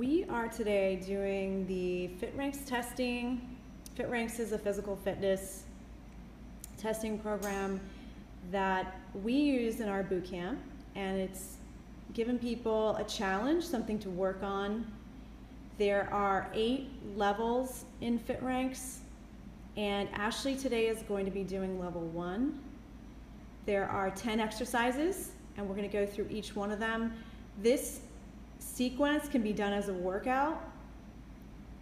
We are today doing the Fitranx testing. Fitranx is a physical fitness testing program that we use in our boot camp, and it's given people a challenge, something to work on. There are 8 levels in Fitranx, and Ashley today is going to be doing level 1. There are 10 exercises, and we're going to go through each one of them. This sequence can be done as a workout.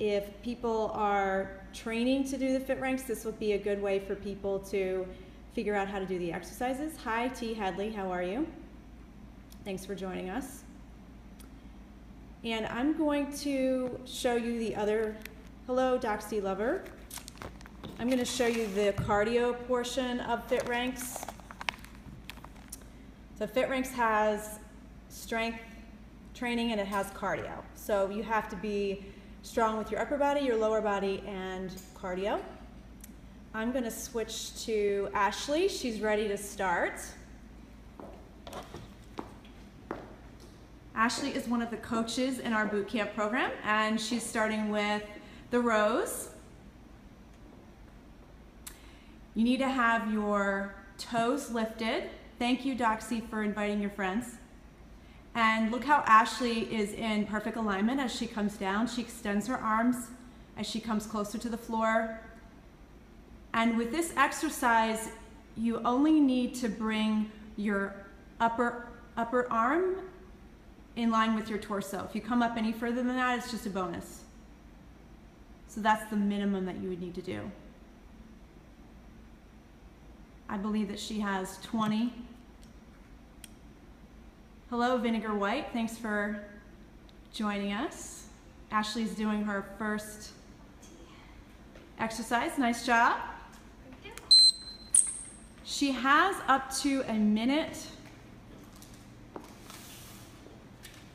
If people are training to do the Fitranx, this would be a good way for people to figure out how to do the exercises. Hi, T. Hadley, how are you? Thanks for joining us. And I'm going to show you the other, hello, Doxy Lover. I'm going to show you the cardio portion of Fitranx. So Fitranx has strength training and it has cardio. So you have to be strong with your upper body, your lower body, and cardio. I'm going to switch to Ashley. She's ready to start. Ashley is one of the coaches in our boot camp program, and she's starting with the rows. You need to have your toes lifted. Thank you, Doxy, for inviting your friends. And look how Ashley is in perfect alignment as she comes down. She extends her arms as she comes closer to the floor. And with this exercise, you only need to bring your upper arm in line with your torso. If you come up any further than that, it's just a bonus. So that's the minimum that you would need to do. I believe that she has 20. Hello, Vinegar White. Thanks for joining us. Ashley's doing her first exercise. Nice job. Thank you. She has up to a minute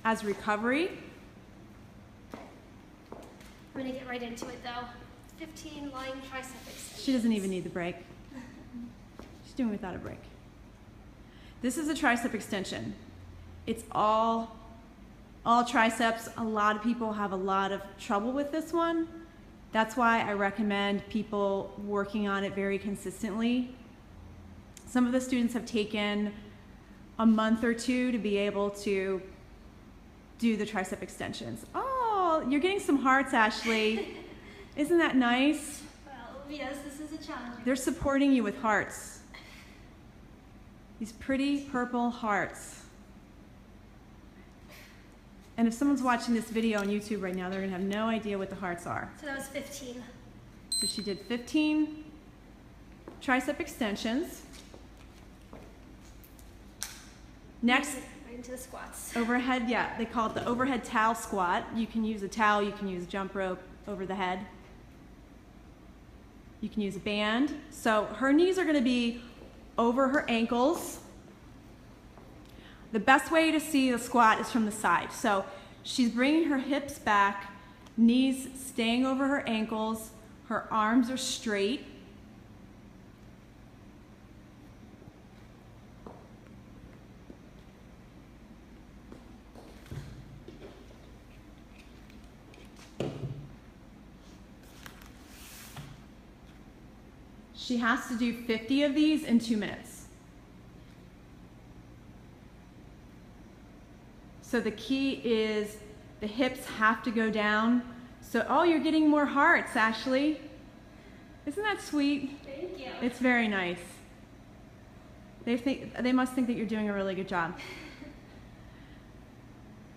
as recovery. I'm going to get right into it though. 15 lying tricep extensions. She doesn't even need the break. She's doing without a break. This is a tricep extension. It's all triceps. A lot of people have a lot of trouble with this one. That's why I recommend people working on it very consistently. Some of the students have taken a month or 2 to be able to do the tricep extensions. Oh, you're getting some hearts, Ashley. Isn't that nice? Well, yes, this is a challenge. They're supporting you with hearts. These pretty purple hearts. And if someone's watching this video on YouTube right now, they're gonna have no idea what the hearts are. So that was 15. So she did 15 tricep extensions. Next, right into the squats. overhead, yeah, they call it the overhead towel squat. You can use a towel, you can use a jump rope over the head. You can use a band. So her knees are gonna be over her ankles. The best way to see the squat is from the side. So she's bringing her hips back, knees staying over her ankles, her arms are straight. She has to do 50 of these in 2 minutes. So the key is the hips have to go down. So, oh, you're getting more hearts, Ashley. Isn't that sweet? Thank you. It's very nice. They must think that you're doing a really good job.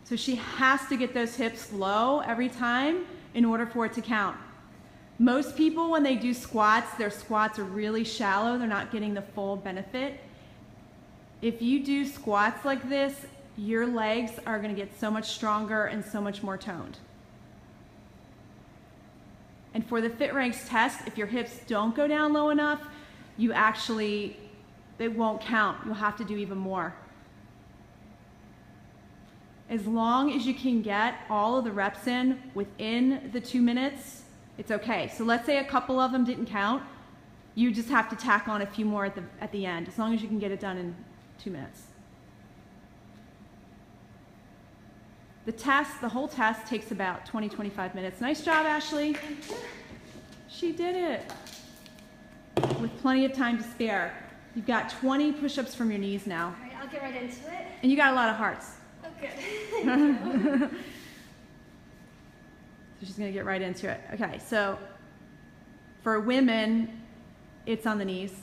So she has to get those hips low every time in order for it to count. Most people, when they do squats, their squats are really shallow. They're not getting the full benefit. If you do squats like this, your legs are going to get so much stronger and so much more toned. And for the Fitranx test, if your hips don't go down low enough, it won't count. You'll have to do even more. As long as you can get all of the reps in within the 2 minutes, it's okay. So let's say a couple of them didn't count. You just have to tack on a few more at the end, as long as you can get it done in 2 minutes. The whole test takes about 20-25 minutes. Nice job, Ashley. She did it with plenty of time to spare. You've got 20 push-ups from your knees now. All right, I'll get right into it. And you got a lot of hearts. Oh, good. Thank you. So she's going to get right into it. Okay, so for women, it's on the knees,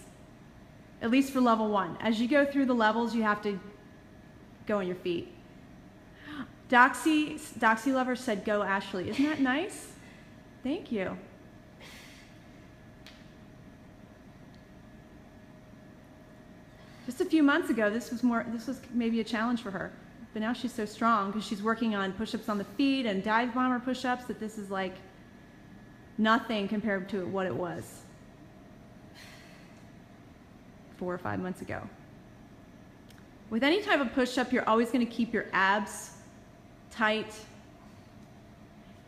at least for level 1. As you go through the levels, you have to go on your feet. Doxy Lover said, "Go, Ashley." Isn't that nice? Thank you. Just a few months ago, this was maybe a challenge for her. But now she's so strong because she's working on push-ups on the feet and dive bomber push-ups that this is like nothing compared to what it was 4 or 5 months ago. With any type of push-up, you're always going to keep your abs tight,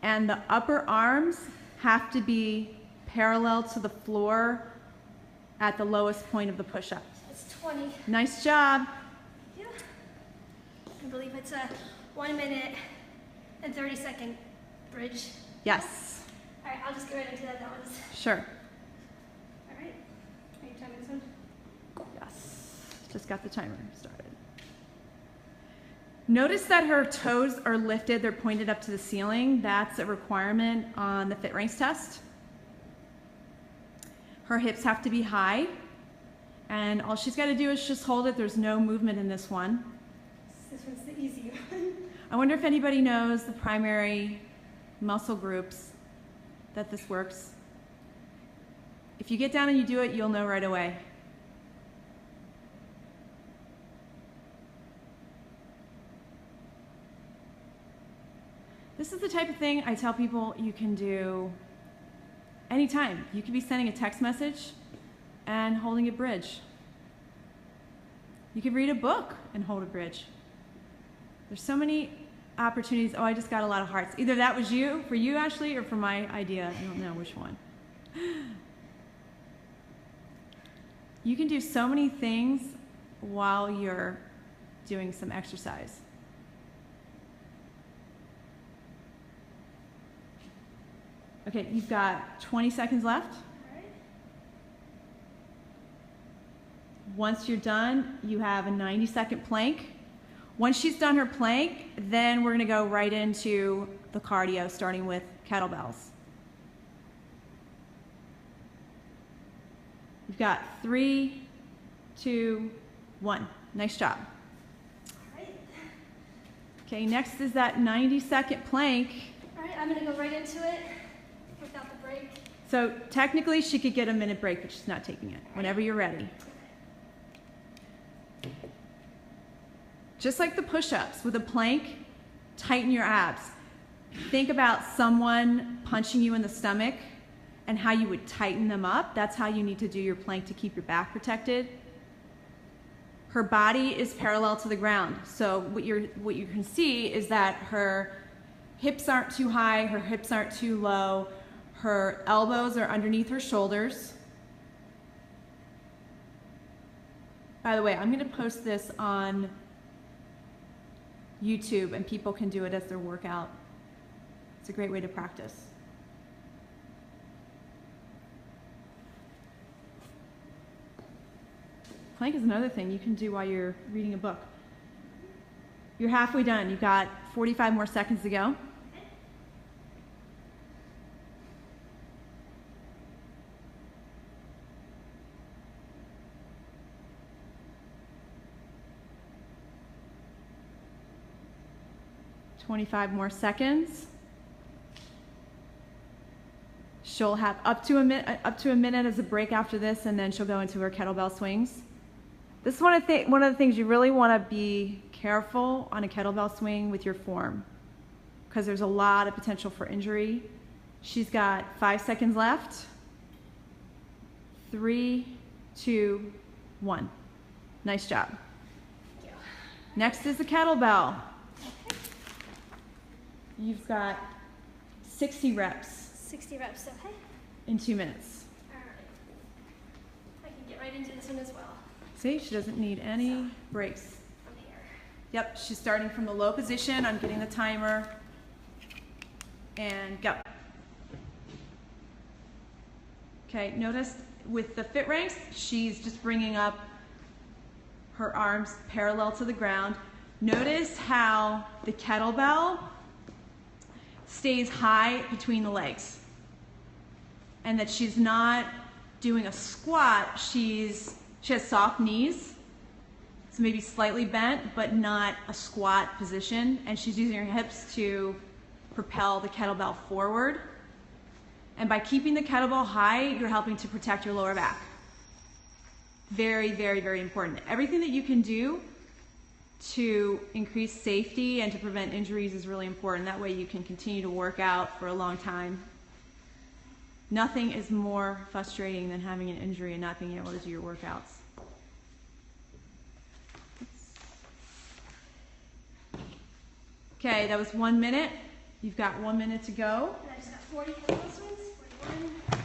and the upper arms have to be parallel to the floor at the lowest point of the push-up. It's 20. Nice job. Yeah. I believe it's a 1 minute and 30-second bridge. Yes. All right, I'll just get right into that. That was. Sure. All right. Are you timing this one? Yes. Just got the timer started. Notice that her toes are lifted, they're pointed up to the ceiling. That's a requirement on the Fitranx test. Her hips have to be high, and all she's got to do is just hold it. There's no movement in this one. This one's the easy one. I wonder if anybody knows the primary muscle groups that this works. If you get down and you do it, you'll know right away. This is the type of thing I tell people you can do anytime. You could be sending a text message and holding a bridge. You could read a book and hold a bridge. There's so many opportunities. Oh, I just got a lot of hearts. Either that was for you, Ashley, or for my idea. I don't know which one. You can do so many things while you're doing some exercise. Okay, you've got 20 seconds left. All right. Once you're done, you have a 90-second plank. Once she's done her plank, then we're going to go right into the cardio, starting with kettlebells. You've got 3, 2, 1. Nice job. All right. Okay, next is that 90-second plank. All right, I'm going to go right into it without the break. So technically she could get a minute break, but she's not taking it. Whenever you're ready. Just like the push-ups, with a plank, tighten your abs. Think about someone punching you in the stomach and how you would tighten them up. That's how you need to do your plank to keep your back protected. Her body is parallel to the ground. So what you can see is that her hips aren't too high, her hips aren't too low, her elbows are underneath her shoulders. By the way, I'm going to post this on YouTube, and people can do it as their workout. It's a great way to practice. Plank is another thing you can do while you're reading a book. You're halfway done. You've got 45 more seconds to go. $25 more seconds. She'll have up to a minute as a break after this, and then she'll go into her kettlebell swings. This is one of the things you really want to be careful on a kettlebell swing with your form, because there's a lot of potential for injury. She's got 5 seconds left. 3, 2, 1. Nice job. Thank you. Next is the kettlebell. You've got 60 reps. 60 reps, okay? In 2 minutes. All right. I can get right into this one as well. See, she doesn't need any breaks. From here. Yep, she's starting from the low position. I'm getting the timer. And go. Okay, notice with the Fitranx, she's just bringing up her arms parallel to the ground. Notice how the kettlebell stays high between the legs. And that she's not doing a squat, she has soft knees. So maybe slightly bent, but not a squat position. And she's using her hips to propel the kettlebell forward. And by keeping the kettlebell high, you're helping to protect your lower back. Very, very, very important. Everything that you can do to increase safety and to prevent injuries is really important. That way you can continue to work out for a long time. Nothing is more frustrating than having an injury and not being able to do your workouts. Okay, that was 1 minute. You've got 1 minute to go. And I just got 40 kettlebell swings, 41, 42.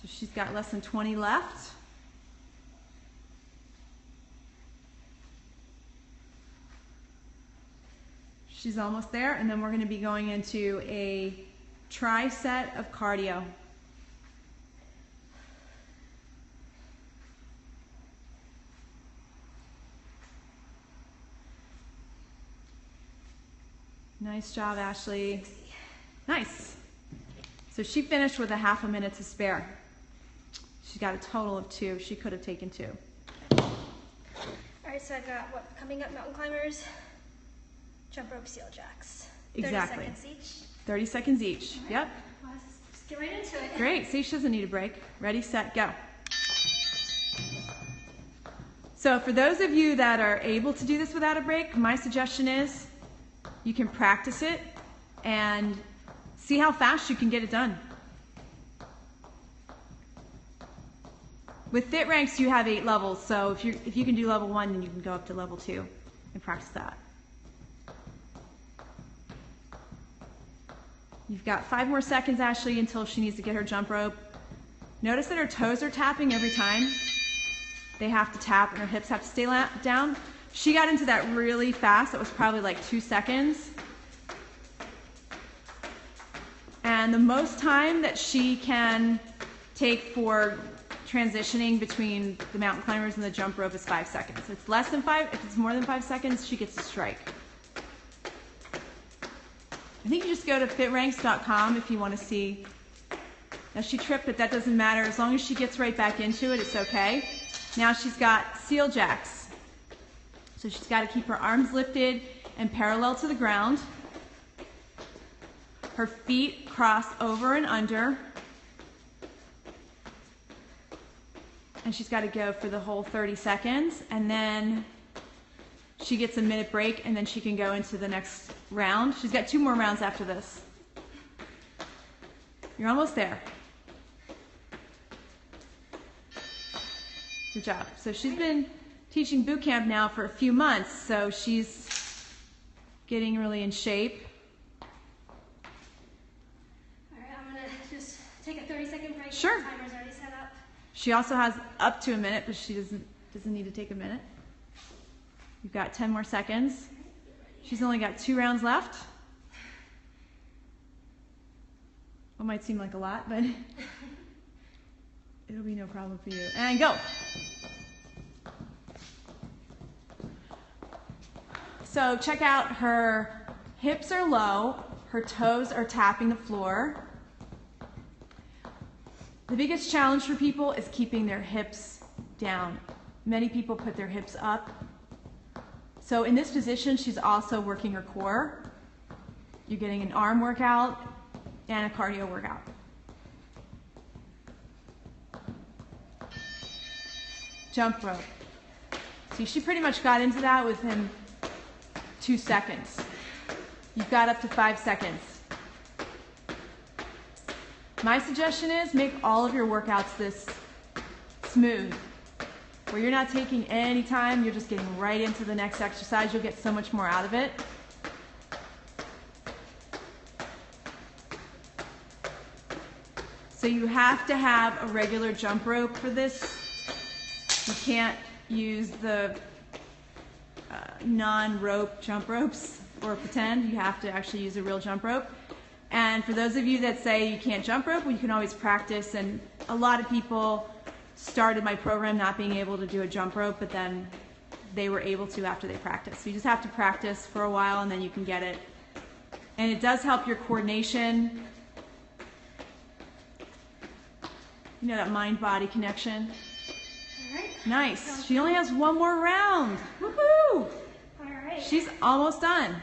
So she's got less than 20 left. She's almost there, and then we're going to be going into a tri-set of cardio. Nice job, Ashley. 60. Nice. So she finished with a half a minute to spare. She got a total of 2. She could have taken 2. All right, so I've got what coming up: mountain climbers, jump rope, seal jacks. Exactly. 30 seconds each. 30 seconds each. Right. Yep. Let's just get right into it. Great. See, she doesn't need a break. Ready, set, go. So for those of you that are able to do this without a break, my suggestion is you can practice it and see how fast you can get it done. With Fitranx, you have 8 levels, so if you can do level 1, then you can go up to level 2 and practice that. You've got 5 more seconds, Ashley, until she needs to get her jump rope. Notice that her toes are tapping every time. They have to tap and her hips have to stay down. She got into that really fast. It was probably like 2 seconds. And the most time that she can take for transitioning between the mountain climbers and the jump rope is 5 seconds. If it's less than 5, if it's more than 5 seconds, she gets a strike. I think you just go to fitranx.com if you want to see. Now she tripped, but that doesn't matter. As long as she gets right back into it, it's okay. Now she's got seal jacks. So she's got to keep her arms lifted and parallel to the ground. Her feet cross over and under. And she's got to go for the whole 30 seconds. And then she gets a minute break, and then she can go into the next round. She's got 2 more rounds after this. You're almost there. Good job. So she's been teaching boot camp now for a few months, so she's getting really in shape. All right, I'm gonna just take a 30-second break. Sure. The timer's already set up. She also has up to a minute, but she doesn't need to take a minute. You've got 10 more seconds. She's only got 2 rounds left. What might seem like a lot, but it'll be no problem for you. And go. So check out, her hips are low, her toes are tapping the floor. The biggest challenge for people is keeping their hips down. Many people put their hips up. So in this position, she's also working her core. You're getting an arm workout and a cardio workout. Jump rope. See, she pretty much got into that within 2 seconds. You've got up to 5 seconds. My suggestion is make all of your workouts this smooth, where you're not taking any time, you're just getting right into the next exercise. You'll get so much more out of it. So you have to have a regular jump rope for this. You can't use the non-rope jump ropes or pretend. You have to actually use a real jump rope. And for those of you that say you can't jump rope, well, you can always practice. And a lot of people started my program not being able to do a jump rope, but then they were able to after they practiced. So you just have to practice for a while and then you can get it. And it does help your coordination. You know, that mind-body connection. All right. Nice. She only has one more round. Woohoo! All right. She's almost done.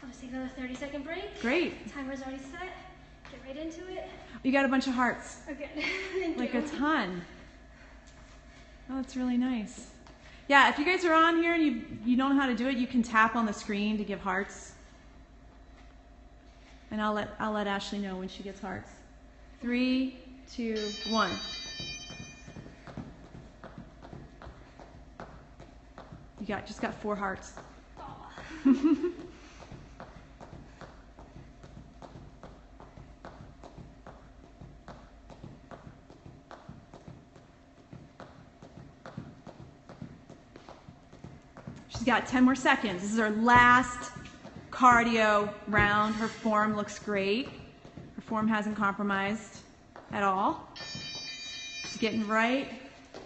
Let's take another 30-second break. Great. Timer's already set. Get right into it. You got a bunch of hearts. Okay. Thank Like you. a ton. Oh, that's really nice. Yeah, if you guys are on here and you don't know how to do it, you can tap on the screen to give hearts. And I'll let Ashley know when she gets hearts. 3, 2, 1. You just got 4 hearts. Aw. She's got 10 more seconds. This is her last cardio round. Her form looks great. Her form hasn't compromised at all. She's getting right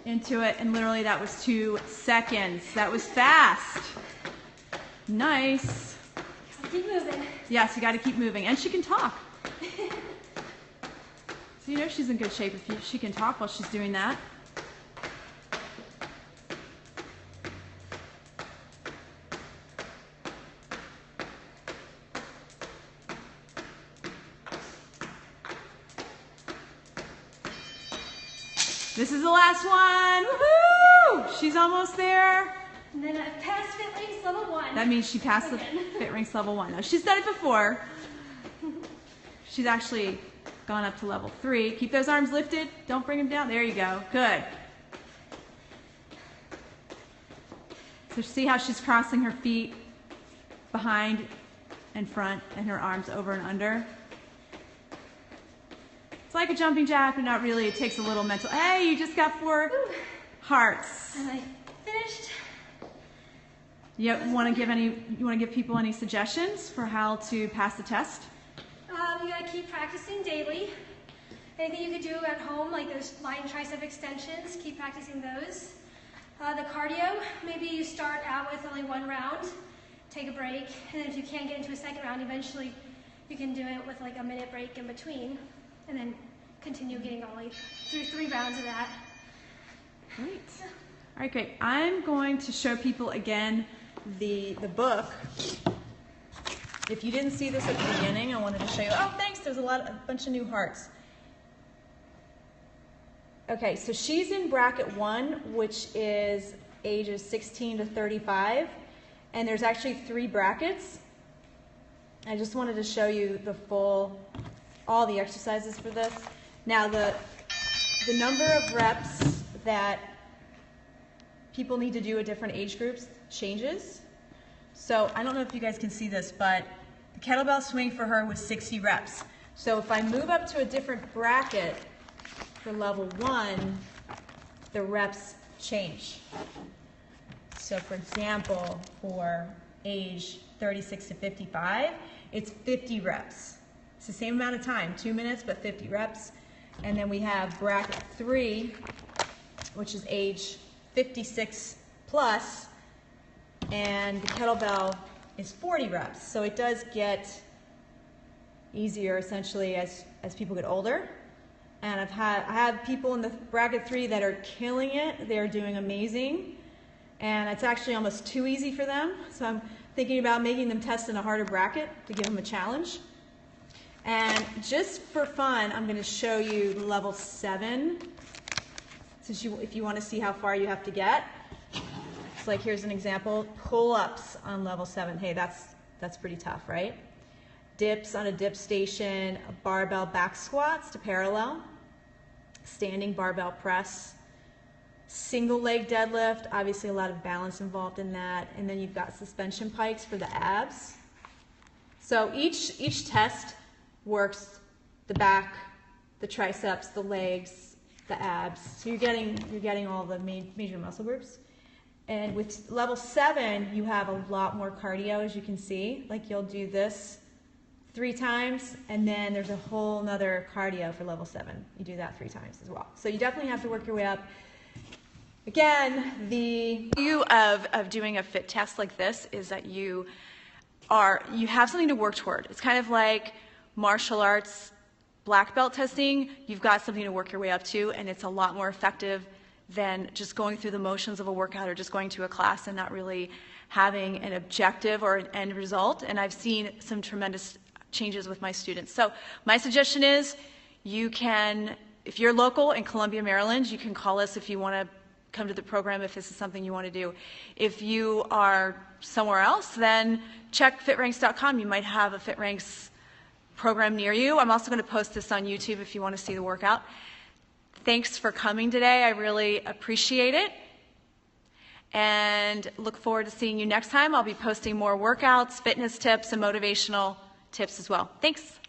into it, and literally that was 2 seconds. That was fast. Nice. Keep moving. Yes, you got to keep moving. And she can talk. So you know she's in good shape if she can talk while she's doing that. This is the last one. Woohoo! She's almost there. And then I passed Fitranx level 1. That means she passed the Fitranx level 1. Now, she's done it before. She's actually gone up to level 3. Keep those arms lifted. Don't bring them down. There you go. Good. So see how she's crossing her feet behind and front and her arms over and under. It's like a jumping jack, but not really. It takes a little mental. Hey, you just got 4 hearts. And I finished. You want to give people any suggestions for how to pass the test? You gotta keep practicing daily. Anything you could do at home, like those lying tricep extensions, keep practicing those. The cardio, maybe you start out with only 1 round, take a break, and then if you can't get into a second round, eventually you can do it with like a minute break in between, and then continue getting all like through 3 rounds of that. Great. All right, great. I'm going to show people again the book. If you didn't see this at the beginning, I wanted to show you. Oh, thanks. There's a bunch of new hearts. Okay, so she's in bracket 1, which is ages 16 to 35, and there's actually 3 brackets. I just wanted to show you all the exercises for this. Now, the number of reps that people need to do at different age groups changes. So I don't know if you guys can see this, but the kettlebell swing for her was 60 reps. So if I move up to a different bracket for level 1, the reps change. So for example, for age 36 to 55, it's 50 reps. It's the same amount of time, 2 minutes, but 50 reps. And then we have bracket 3, which is age 56 plus, and the kettlebell is 40 reps. So it does get easier essentially as people get older. And I have people in the bracket 3 that are killing it. They're doing amazing. And it's actually almost too easy for them. So I'm thinking about making them test in a harder bracket to give them a challenge. And just for fun, I'm going to show you level 7. Since if you want to see how far you have to get. It's like, here's an example, pull-ups on level 7. Hey, that's pretty tough, right? Dips on a dip station, barbell back squats to parallel, standing barbell press, single leg deadlift, obviously a lot of balance involved in that, and then you've got suspension pikes for the abs. So each test works the back, the triceps, the legs, the abs. So you're getting all the major muscle groups. And with level 7, you have a lot more cardio, as you can see. Like you'll do this 3 times, and then there's a whole nother cardio for level 7. You do that 3 times as well. So you definitely have to work your way up. Again, the value of doing a fit test like this is that you have something to work toward. It's kind of like martial arts black belt testing. You've got something to work your way up to, and it's a lot more effective than just going through the motions of a workout or just going to a class and not really having an objective or an end result. And I've seen some tremendous changes with my students. So my suggestion is you can, if you're local in Columbia, Maryland, you can call us if you want to come to the program if this is something you want to do. If you are somewhere else, then check Fitranx.com. You might have a Fitranx program near you. I'm also going to post this on YouTube if you want to see the workout. Thanks for coming today. I really appreciate it. And look forward to seeing you next time. I'll be posting more workouts, fitness tips, and motivational tips as well. Thanks.